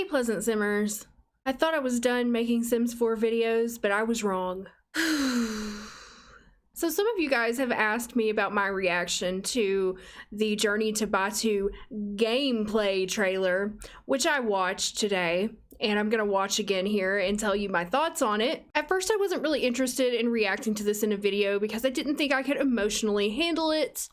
Hey Pleasant Simmers. I thought I was done making Sims 4 videos, but I was wrong. So some of you guys have asked me about my reaction to the Journey to Batuu gameplay trailer, which I watched today, and I'm gonna watch again here and tell you my thoughts on it. At first I wasn't really interested in reacting to this in a video because I didn't think I could emotionally handle it.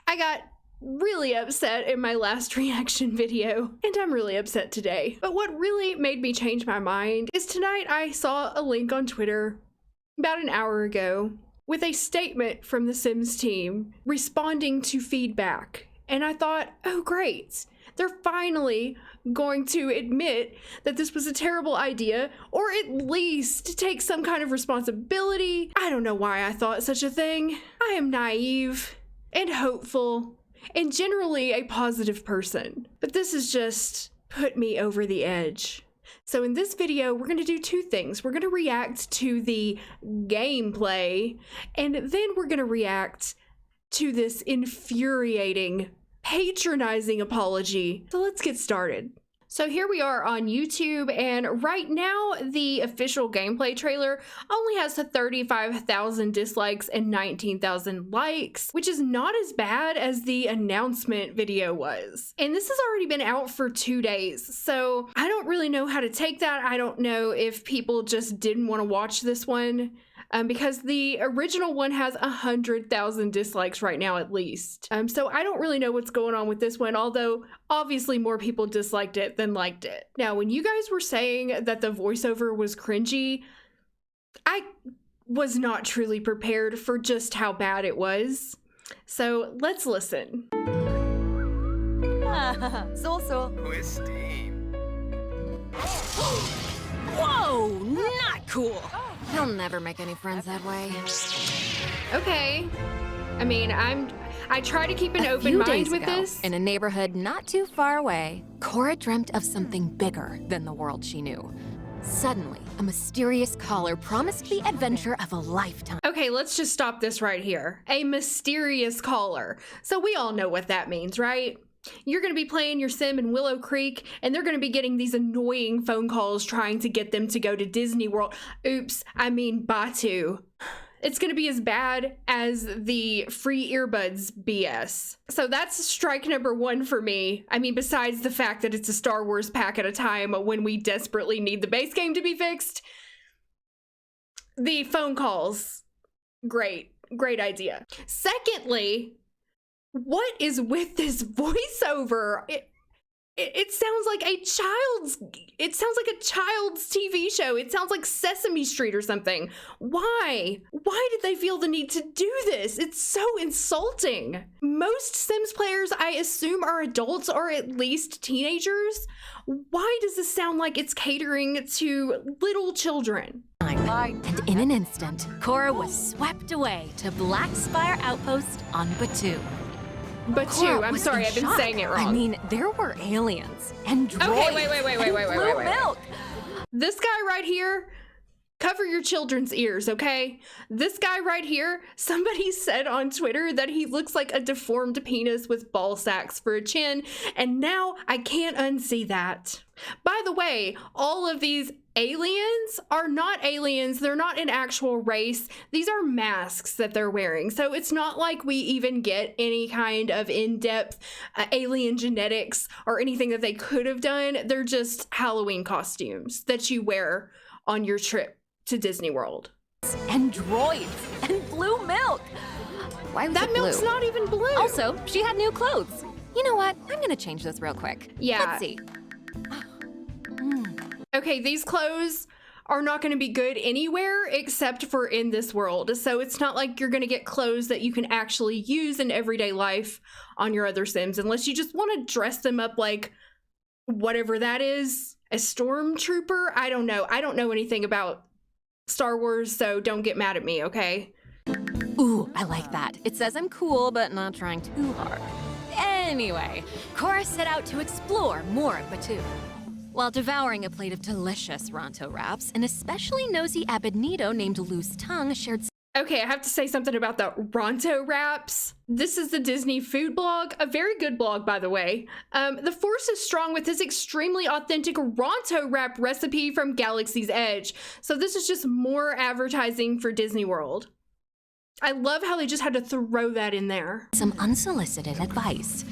I got really upset in my last reaction video, and I'm really upset today. But what really made me change my mind is tonight I saw a link on Twitter about an hour ago with a statement from the Sims team responding to feedback. And I thought, oh great, they're finally going to admit that this was a terrible idea, or at least take some kind of responsibility. I don't know why I thought such a thing. I am naive and hopeful and generally a positive person, but this has just put me over the edge. So in this video, we're gonna do two things. We're gonna react to the gameplay, and then we're gonna react to this infuriating, patronizing apology. So let's get started. So here we are on YouTube, and right now the official gameplay trailer only has 35,000 dislikes and 19,000 likes, which is not as bad as the announcement video was. And this has already been out for 2 days, so I don't really know how to take that. I don't know if people just didn't want to watch this one. Because the original one has 100,000 dislikes right now at least. So I don't really know what's going on with this one, although obviously more people disliked it than liked it. Now, when you guys were saying that the voiceover was cringy, I was not truly prepared for just how bad it was. So let's listen. So. Whoa, not cool. He'll never make any friends that way. Okay. I mean, I try to keep an open mind with this. In a neighborhood not too far away, Cora dreamt of something bigger than the world she knew. Suddenly, a mysterious caller promised the adventure of a lifetime. Okay, let's just stop this right here. A mysterious caller. So we all know what that means, right? You're going to be playing your sim in Willow Creek, and they're going to be getting these annoying phone calls trying to get them to go to Disney World. Oops, I mean Batuu. It's going to be as bad as the free earbuds BS. So that's strike number one for me. I mean, besides the fact that it's a Star Wars pack at a time when we desperately need the base game to be fixed. The phone calls, great idea. Secondly, what is with this voiceover? It sounds like a child's TV show. It sounds like Sesame Street or something. Why did they feel the need to do this? It's so insulting. Most Sims players, I assume, are adults or at least teenagers. Why does this sound like it's catering to little children? And in an instant, Cora was swept away to Black Spire Outpost on Batuu. Batuu, I'm sorry, I've been saying it wrong. I mean, there were aliens and droids. Okay, wait. Milk. This guy right here, cover your children's ears, okay? This guy right here, somebody said on Twitter that he looks like a deformed penis with ball sacks for a chin, and now I can't unsee that. By the way, all of these aliens are not aliens. They're not an actual race. These are masks that they're wearing. So it's not like we even get any kind of in-depth alien genetics or anything that they could have done. They're just Halloween costumes that you wear on your trip to Disney World. And droids and blue milk. Why was that milk's not even blue? Also, she had new clothes. You know what? I'm gonna change this real quick. Yeah. Let's see. Okay, these clothes are not going to be good anywhere except for in this world. So it's not like you're going to get clothes that you can actually use in everyday life on your other Sims, unless you just want to dress them up like whatever that is, a stormtrooper. I don't know. I don't know anything about Star Wars, so don't get mad at me, okay? Ooh, I like that. It says I'm cool, but not trying too hard. Anyway, Cora set out to explore more of Batuu. While devouring a plate of delicious Ronto wraps, an especially nosy Abednito named Loose Tongue shared Okay, I have to say something about the Ronto wraps. This is the Disney food blog, a very good blog, by the way. The force is strong with this extremely authentic Ronto wrap recipe from Galaxy's Edge. So this is just more advertising for Disney World. I love how they just had to throw that in there. Some unsolicited advice.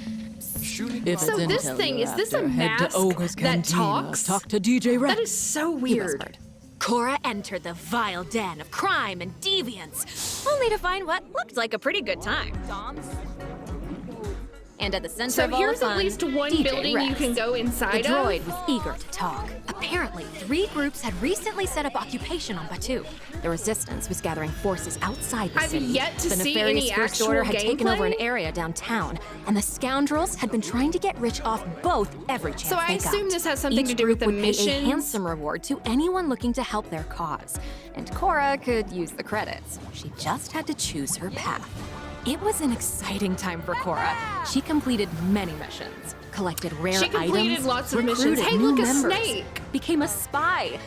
So this thing, is this a mask that talks? Talk to DJ Rex. That is so He weird. whispered. Cora entered the vile den of crime and deviance, only to find what looked like a pretty good time. And at the center So of all the here's fun, at least one DJ building you Rex. can go The inside droid of. was eager to talk. Apparently, 3 groups had recently set up occupation on Batuu. The resistance was gathering forces outside the I've city. yet to the see nefarious any First actual Order had taken over an gameplay. area downtown, and the scoundrels had been trying to get rich off both every chance So I they assume got. this has something Each to do with group the would pay a missions. handsome reward to anyone looking to help their cause. And Cora could use the credits. She just had to choose her path. It was an exciting time for Cora. She completed many missions, collected rare She completed items, lots of missions. recruited Hey, new look, a members, snake. became a spy,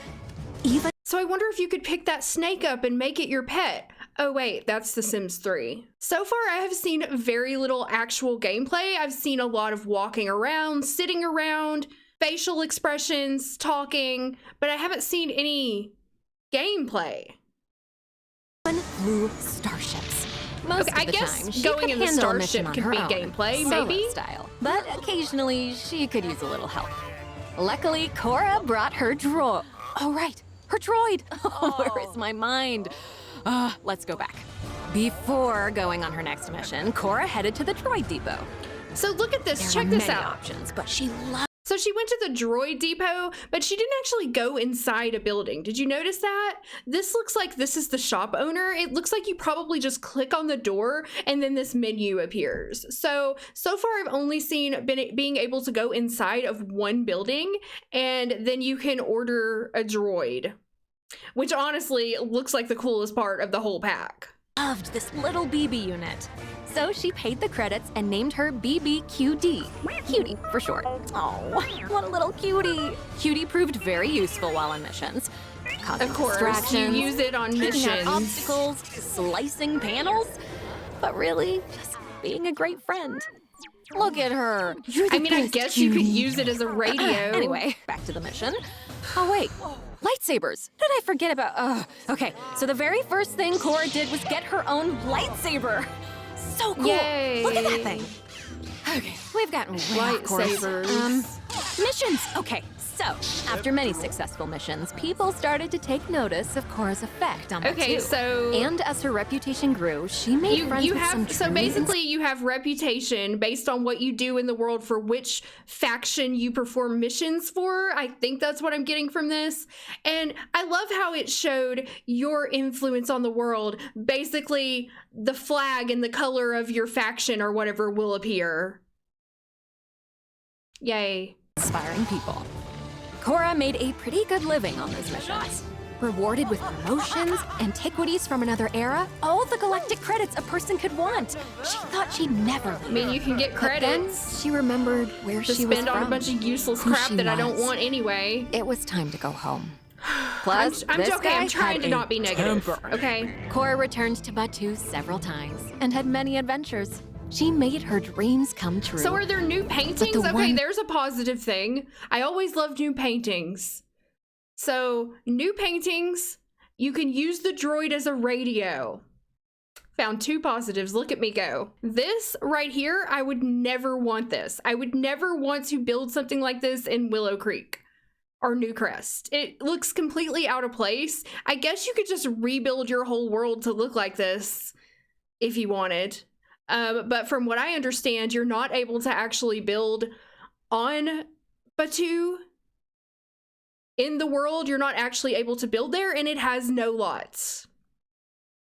even So I wonder if you could pick that snake up and make it your pet. Oh wait, that's The Sims 3. So far I have seen very little actual gameplay. I've seen a lot of walking around, sitting around, facial expressions, talking, but I haven't seen any gameplay. flew starships. Most Okay, of I the guess time, she going could in the handle a starship mission on could her be own, gameplay, solo maybe? style. But occasionally, she could use a little help. Luckily, Cora brought her droid. Oh, right, her droid. Where is my mind? Let's go back. Before going on her next mission, Cora headed to the Droid Depot. So look at this, There check were this many out. options, but she loved. So she went to the Droid Depot, but she didn't actually go inside a building. Did you notice that? This looks like this is the shop owner. It looks like you probably just click on the door and then this menu appears. So far I've only seen being able to go inside of one building and then you can order a droid, which honestly looks like the coolest part of the whole pack. Loved this little BB unit. So she paid the credits and named her BBQD. Cutie, for short. Oh, what a little cutie. Cutie proved very useful while on missions. Causing Of course, you distractions, use it on taking out missions. obstacles, slicing panels, but really just being a great friend. Look at her. You're the I mean, I best, guess you could cutie. use it as a radio. Anyway, back to the mission. Oh, wait. Lightsabers. What did I forget about? Okay, so the very first thing Cora did was get her own lightsaber. So cool. Yay. Look at that thing. Okay, we've gotten way off course. Lightsabers. Missions. Okay, so after many successful missions, people started to take notice of Cora's effect on Okay, Batuu. so And as her reputation grew, she made friends you with some have so truly basically you have reputation based on what you do in the world for which faction you perform missions for. I think that's what I'm getting from this. And I love how it showed your influence on the world. Basically, the flag and the color of your faction or whatever will appear. Yay. inspiring people. Cora made a pretty good living on those missions. Rewarded with promotions, antiquities from another era, all the galactic credits a person could want. She thought she'd never leave. I mean, you can get But then credits she remembered where to she was spend on a from. bunch of useless who crap she that I don't was. want anyway. It was time to go home. I'm Plus, this joking. guy I'm trying had to a not be negative. temper. Okay. Cora returned to Batuu several times and had many adventures. She made her dreams come true. So are there new paintings? the Okay, one- there's a positive thing. I always love new paintings. So, new paintings, you can use the droid as a radio. Found 2 positives. Look at me go. This right here, I would never want this. I would never want to build something like this in Willow Creek or New Crest. It looks completely out of place. I guess you could just rebuild your whole world to look like this if you wanted. But from what I understand, you're not able to actually build on Batuu. In the world, you're not actually able to build there, and it has no lots.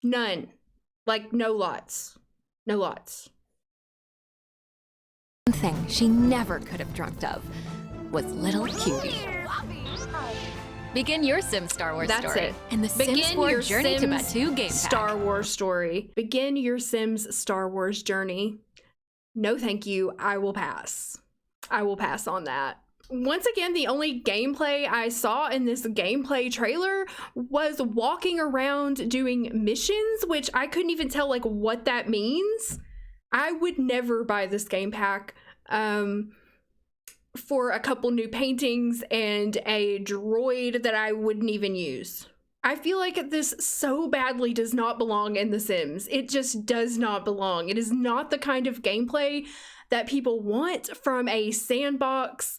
None. Like, no lots. No lots. One thing she never could have dreamt of was little Cutie. Begin your Sims Star Wars That's story it. and the Sims Begin 4 your Journey to Sims Batuu game pack. Star Wars story. Begin your Sims Star Wars journey. No, thank you. I will pass. I will pass on that. Once again, the only gameplay I saw in this gameplay trailer was walking around doing missions, which I couldn't even tell like what that means. I would never buy this game pack for a couple new paintings and a droid that I wouldn't even use. I feel like this so badly does not belong in The Sims. It just does not belong. It is not the kind of gameplay that people want from a sandbox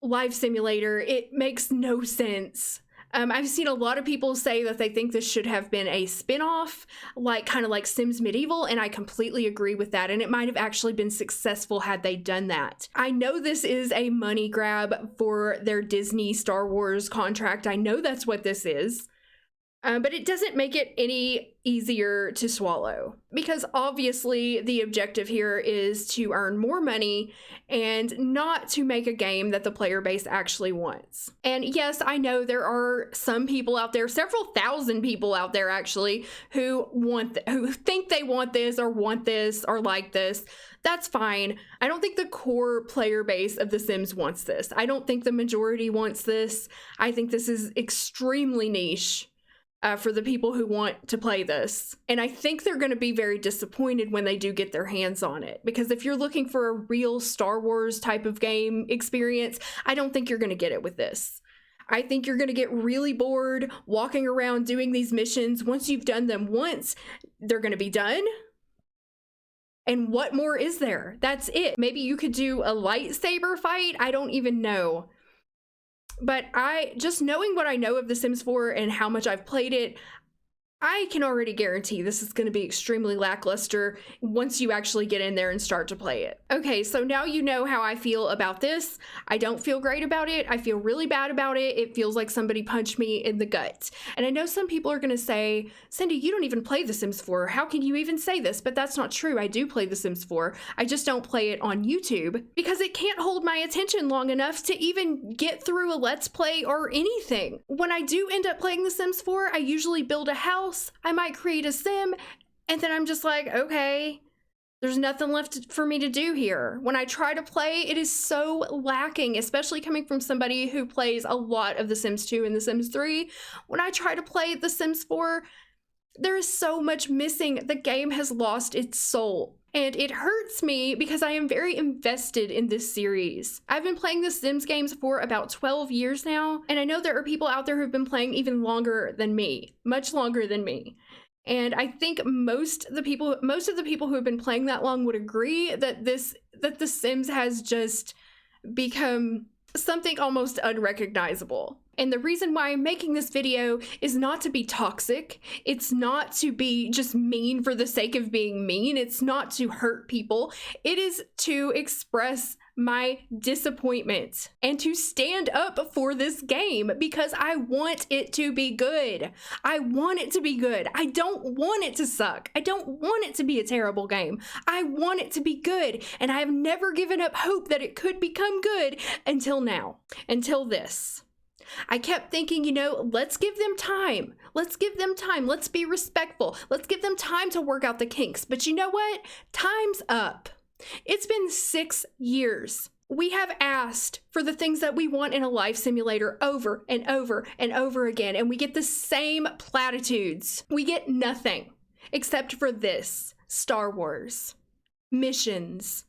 life simulator. It makes no sense. I've seen a lot of people say that they think this should have been a spin-off, like kind of like Sims Medieval, and I completely agree with that, and it might have actually been successful had they done that. I know this is a money grab for their Disney Star Wars contract. I know that's what this is. But it doesn't make it any easier to swallow, because obviously the objective here is to earn more money and not to make a game that the player base actually wants. And yes, I know there are some people out there, several thousand people out there actually, who think they want this or like this. That's fine. I don't think the core player base of The Sims wants this. I don't think the majority wants this. I think this is extremely niche. For the people who want to play this. And I think they're going to be very disappointed when they do get their hands on it. Because if you're looking for a real Star Wars type of game experience, I don't think you're going to get it with this. I think you're going to get really bored walking around doing these missions. Once you've done them once, they're going to be done. And what more is there? That's it. Maybe you could do a lightsaber fight. I don't even know. But just knowing what I know of The Sims 4 and how much I've played it, I can already guarantee this is going to be extremely lackluster once you actually get in there and start to play it. Okay, so now you know how I feel about this. I don't feel great about it. I feel really bad about it. It feels like somebody punched me in the gut. And I know some people are going to say, Cindy, you don't even play The Sims 4. How can you even say this? But that's not true. I do play The Sims 4. I just don't play it on YouTube because it can't hold my attention long enough to even get through a Let's Play or anything. When I do end up playing The Sims 4, I usually build a house. I might create a sim, and then I'm just like, okay, there's nothing left for me to do here. When I try to play, it is so lacking, especially coming from somebody who plays a lot of The Sims 2 and The Sims 3. When I try to play The Sims 4, there is so much missing. The game has lost its soul. And it hurts me because I am very invested in this series. I've been playing the Sims games for about 12 years now, and I know there are people out there who've been playing even longer than me, much longer than me. And I think most of the people who have been playing that long would agree that The Sims has just become something almost unrecognizable. And the reason why I'm making this video is not to be toxic. It's not to be just mean for the sake of being mean. It's not to hurt people. It is to express my disappointment and to stand up for this game because I want it to be good. I want it to be good. I don't want it to suck. I don't want it to be a terrible game. I want it to be good, and I have never given up hope that it could become good until now, until this. I kept thinking, you know, let's give them time. Let's give them time. Let's be respectful. Let's give them time to work out the kinks. But you know what? Time's up. It's been 6 years. We have asked for the things that we want in a life simulator over and over and over again, and we get the same platitudes. We get nothing except for this: Star Wars, missions,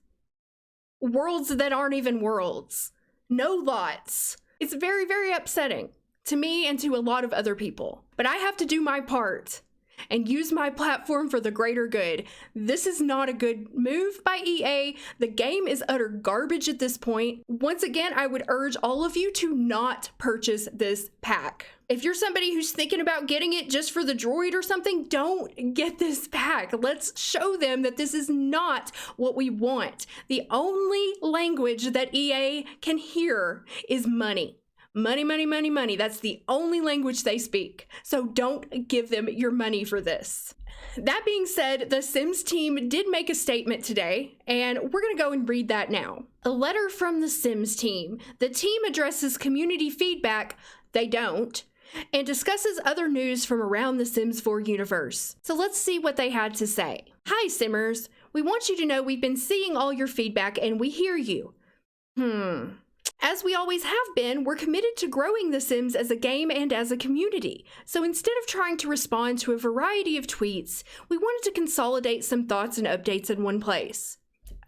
worlds that aren't even worlds, no lots. It's very, very upsetting to me and to a lot of other people. But I have to do my part and use my platform for the greater good. This is not a good move by EA. The game is utter garbage at this point. Once again, I would urge all of you to not purchase this pack. If you're somebody who's thinking about getting it just for the droid or something, don't get this pack. Let's show them that this is not what we want. The only language that EA can hear is money. Money, money, money, money. That's the only language they speak. So don't give them your money for this. That being said, the Sims team did make a statement today, and we're going to go and read that now. A letter from the Sims team. The team addresses community feedback, they don't, and discusses other news from around the Sims 4 universe. So let's see what they had to say. Hi, Simmers. We want you to know we've been seeing all your feedback and we hear you. As we always have been, we're committed to growing The Sims as a game and as a community. So instead of trying to respond to a variety of tweets, we wanted to consolidate some thoughts and updates in one place.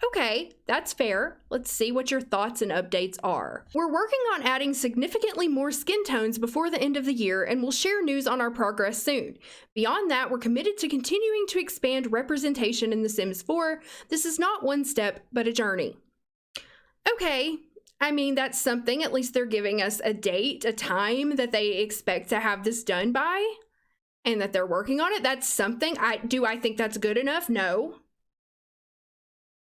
Okay, that's fair. Let's see what your thoughts and updates are. We're working on adding significantly more skin tones before the end of the year, and we'll share news on our progress soon. Beyond that, we're committed to continuing to expand representation in The Sims 4. This is not one step, but a journey. Okay, I mean, that's something. At least they're giving us a date, a time that they expect to have this done by, and that they're working on it. That's something. Do I think that's good enough? No.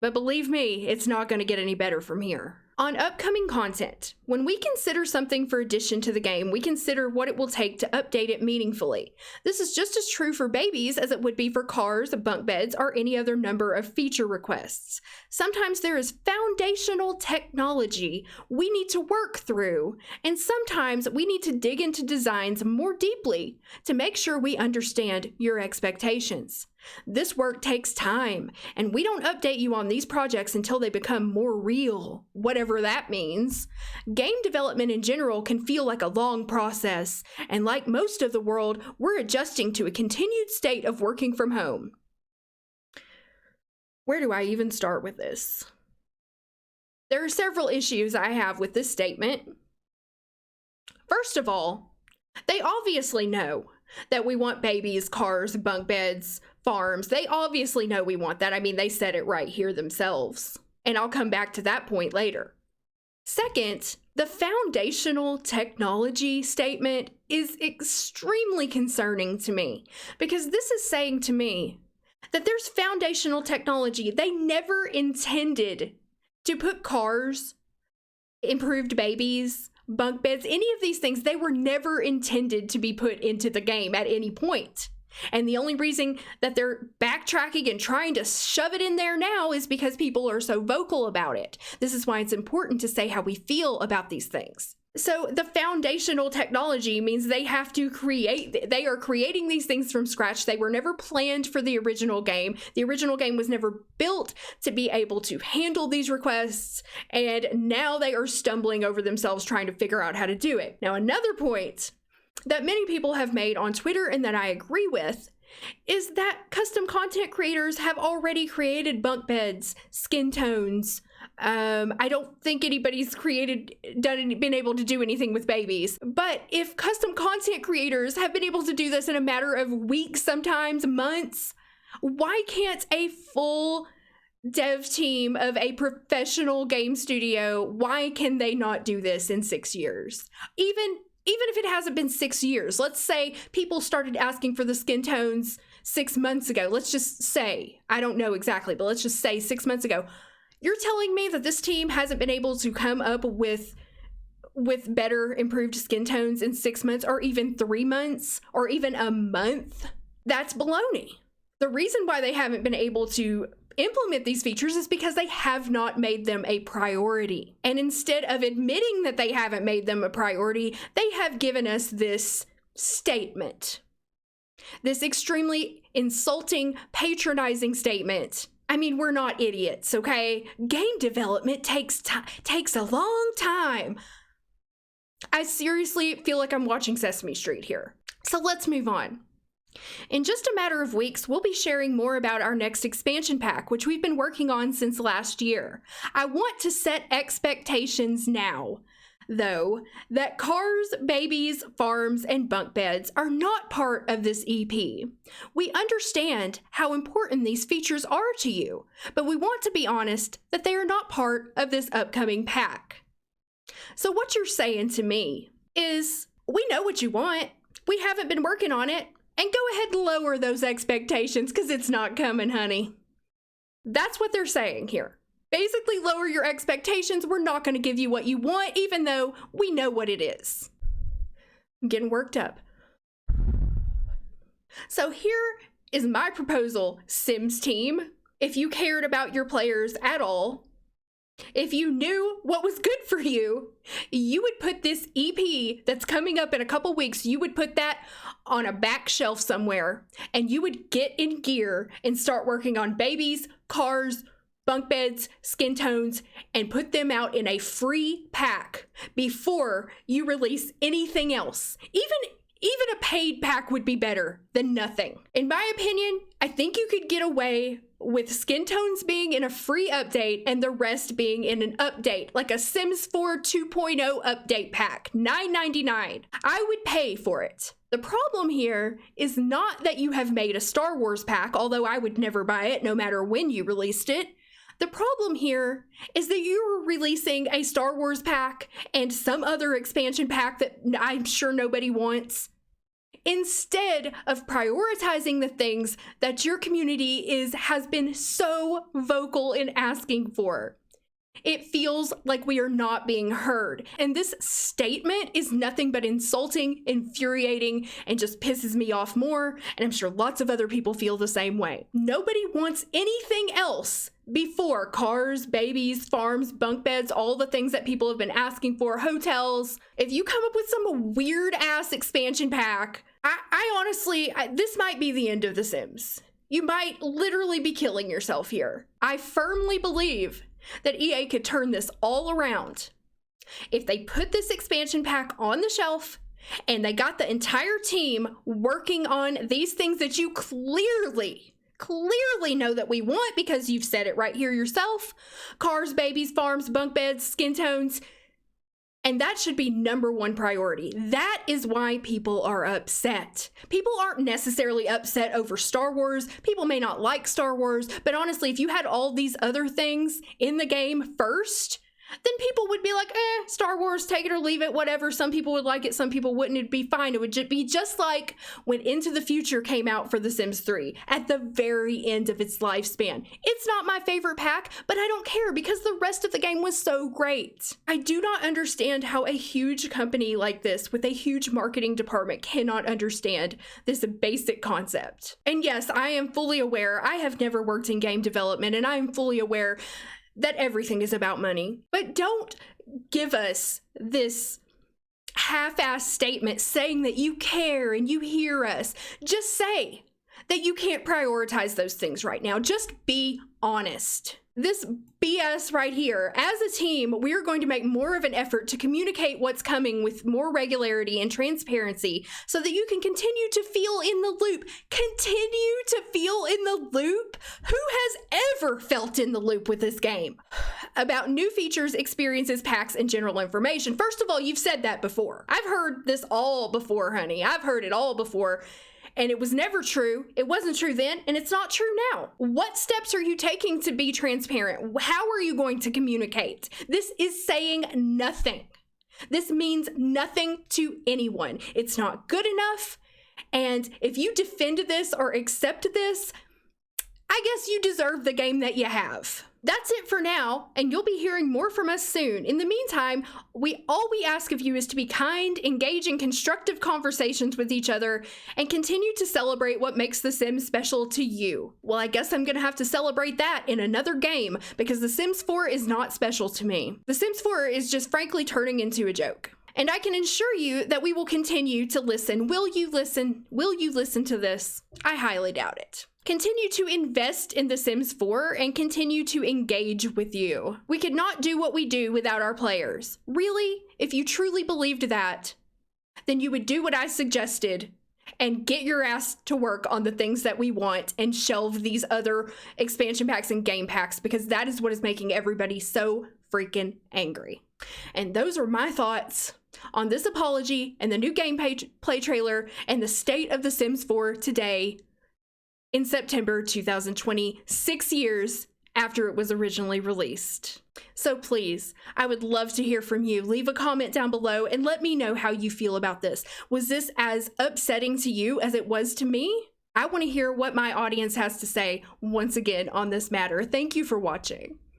But believe me, it's not going to get any better from here. On upcoming content, when we consider something for addition to the game, we consider what it will take to update it meaningfully. This is just as true for babies as it would be for cars, bunk beds, or any other number of feature requests. Sometimes there is foundational technology we need to work through, and sometimes we need to dig into designs more deeply to make sure we understand your expectations. This work takes time, and we don't update you on these projects until they become more real, whatever that means. Game development in general can feel like a long process, and like most of the world, we're adjusting to a continued state of working from home. Where do I even start with this? There are several issues I have with this statement. First of all, they obviously know that we want babies, cars, bunk beds, farms. They obviously know we want that. I mean, they said it right here themselves. And I'll come back to that point later. Second, the foundational technology statement is extremely concerning to me, because this is saying to me that there's foundational technology. They never intended to put cars, improved babies, bunk beds, any of these things. They were never intended to be put into the game at any point. And the only reason that they're backtracking and trying to shove it in there now is because people are so vocal about it. This is why it's important to say how we feel about these things. So the foundational technology means they are creating these things from scratch. They were never planned for the original game. The original game was never built to be able to handle these requests, and now they are stumbling over themselves trying to figure out how to do it. Now, another point that many people have made on Twitter and that I agree with is that custom content creators have already created bunk beds, skin tones. I don't think anybody's been able to do anything with babies. But if custom content creators have been able to do this in a matter of weeks, sometimes months, why can't a full dev team of a professional game studio, why can they not do this in 6 years? Even if it hasn't been 6 years, let's say people started asking for the skin tones 6 months ago. Let's just say, I don't know exactly, but let's just say 6 months ago. You're telling me that this team hasn't been able to come up with better improved skin tones in 6 months, or even 3 months, or even a month? That's baloney. The reason why they haven't been able to implement these features is because they have not made them a priority. And instead of admitting that they haven't made them a priority, they have given us this statement. This extremely insulting, patronizing statement. I mean, we're not idiots, okay? Game development takes a long time. I seriously feel like I'm watching Sesame Street here. So let's move on. In just a matter of weeks, we'll be sharing more about our next expansion pack, which we've been working on since last year. I want to set expectations now, though, that cars, babies, farms, and bunk beds are not part of this EP. We understand how important these features are to you, but we want to be honest that they are not part of this upcoming pack. So what you're saying to me is, we know what you want, we haven't been working on it, and go ahead and lower those expectations because it's not coming, honey. That's what they're saying here. Basically, lower your expectations. We're not going to give you what you want, even though we know what it is. I'm getting worked up. So here is my proposal, Sims team. If you cared about your players at all, if you knew what was good for you, you would put this EP that's coming up in a couple weeks, you would put that on a back shelf somewhere, and you would get in gear and start working on babies, cars, bunk beds, skin tones, and put them out in a free pack before you release anything else. Even a paid pack would be better than nothing. In my opinion, I think you could get away with skin tones being in a free update and the rest being in an update, like a Sims 4 2.0 update pack, $9.99. I would pay for it. The problem here is not that you have made a Star Wars pack, although I would never buy it no matter when you released it. The problem here is that you're releasing a Star Wars pack and some other expansion pack that I'm sure nobody wants, instead of prioritizing the things that your community has been so vocal in asking for. It feels like we are not being heard. And this statement is nothing but insulting, infuriating, and just pisses me off more. And I'm sure lots of other people feel the same way. Nobody wants anything else before cars, babies, farms, bunk beds, all the things that people have been asking for, hotels. If you come up with some weird ass expansion pack, I honestly, this might be the end of The Sims. You might literally be killing yourself here. I firmly believe that EA could turn this all around if they put this expansion pack on the shelf and they got the entire team working on these things that you clearly know that we want because you've said it right here yourself. Cars, babies, farms, bunk beds, skin tones. And that should be #1 priority. That is why people are upset. People aren't necessarily upset over Star Wars. People may not like Star Wars, but honestly, if you had all these other things in the game first, then people would be like, Star Wars, take it or leave it, whatever. Some people would like it, some people wouldn't. It'd be fine. It would be just like when Into the Future came out for The Sims 3 at the very end of its lifespan. It's not my favorite pack, but I don't care because the rest of the game was so great. I do not understand how a huge company like this with a huge marketing department cannot understand this basic concept. And yes, I am fully aware. I have never worked in game development, and I am fully aware that everything is about money. But don't give us this half-assed statement saying that you care and you hear us. Just say that you can't prioritize those things right now. Just be honest. This BS right here, as a team, we are going to make more of an effort to communicate what's coming with more regularity and transparency so that you can continue to feel in the loop. Continue to feel in the loop? Who has ever felt in the loop with this game? About new features, experiences, packs, and general information. First of all, you've said that before. I've heard this all before, honey. I've heard it all before. And it was never true. It wasn't true then, and it's not true now. What steps are you taking to be transparent? How are you going to communicate? This is saying nothing. This means nothing to anyone. It's not good enough. And if you defend this or accept this, I guess you deserve the game that you have. That's it for now, and you'll be hearing more from us soon. In the meantime, all we ask of you is to be kind, engage in constructive conversations with each other, and continue to celebrate what makes The Sims special to you. Well, I guess I'm gonna have to celebrate that in another game, because The Sims 4 is not special to me. The Sims 4 is just frankly turning into a joke. And I can assure you that we will continue to listen. Will you listen? Will you listen to this? I highly doubt it. Continue to invest in The Sims 4 and continue to engage with you. We could not do what we do without our players. Really? If you truly believed that, then you would do what I suggested and get your ass to work on the things that we want and shelve these other expansion packs and game packs, because that is what is making everybody so freaking angry. And those are my thoughts on this apology and the new gameplay trailer and the state of The Sims 4 today in September 2020, 6 years after it was originally released. So please, I would love to hear from you. Leave a comment down below and let me know how you feel about this. Was this as upsetting to you as it was to me? I want to hear what my audience has to say once again on this matter. Thank you for watching.